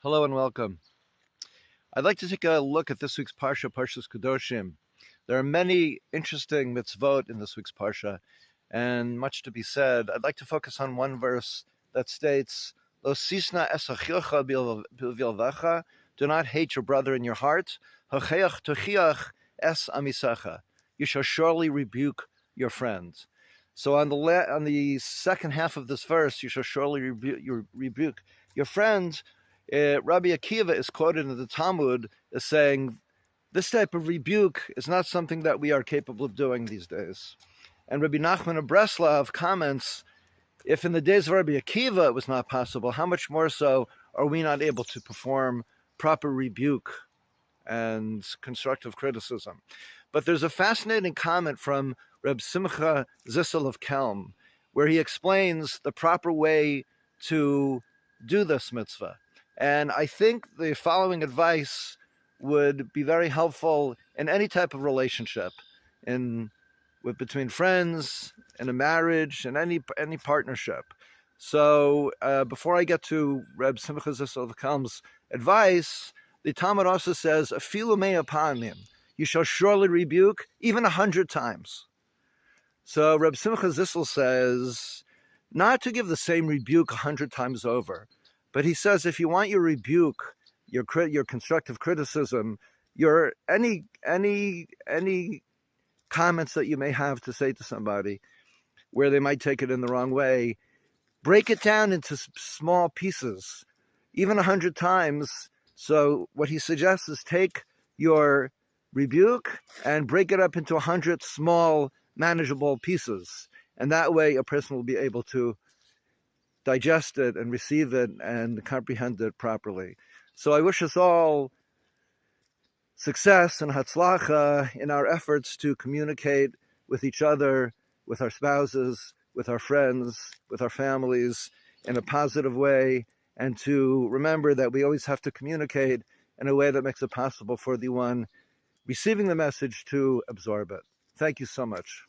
Hello and welcome. I'd like to take a look at this week's Parsha, Parshat Kedoshim. There are many interesting mitzvot in this week's Parsha, and much to be said. I'd like to focus on one verse that states, Lo sisna es achilcha bilvacha, do not hate your brother in your heart, hacheach tochiach es amisecha, you shall surely rebuke your friend. So on the second half of this verse, you shall surely rebuke your friend. Rabbi Akiva is quoted in the Talmud as saying, this type of rebuke is not something that we are capable of doing these days. And Rabbi Nachman of Breslov comments, if in the days of Rabbi Akiva it was not possible, how much more so are we not able to perform proper rebuke and constructive criticism? But there's a fascinating comment from Reb Simcha Zissel of Kelm, where he explains the proper way to do this mitzvah. And I think the following advice would be very helpful in any type of relationship, between friends, in a marriage, in any partnership. So before I get to Reb Simcha Zissel of Kelm's advice, the Talmud also says, "Afilu mea pa'amim," you shall surely rebuke even 100 times. So Reb Simcha Zissel says, not to give the same rebuke 100 times over, but he says if you want your rebuke, your constructive criticism, your any comments that you may have to say to somebody where they might take it in the wrong way, break it down into small pieces, even 100 times. So what he suggests is take your rebuke and break it up into 100 small, manageable pieces. And that way a person will be able to digest it and receive it and comprehend it properly. So I wish us all success and hatzlacha in our efforts to communicate with each other, with our spouses, with our friends, with our families in a positive way, and to remember that we always have to communicate in a way that makes it possible for the one receiving the message to absorb it. Thank you so much.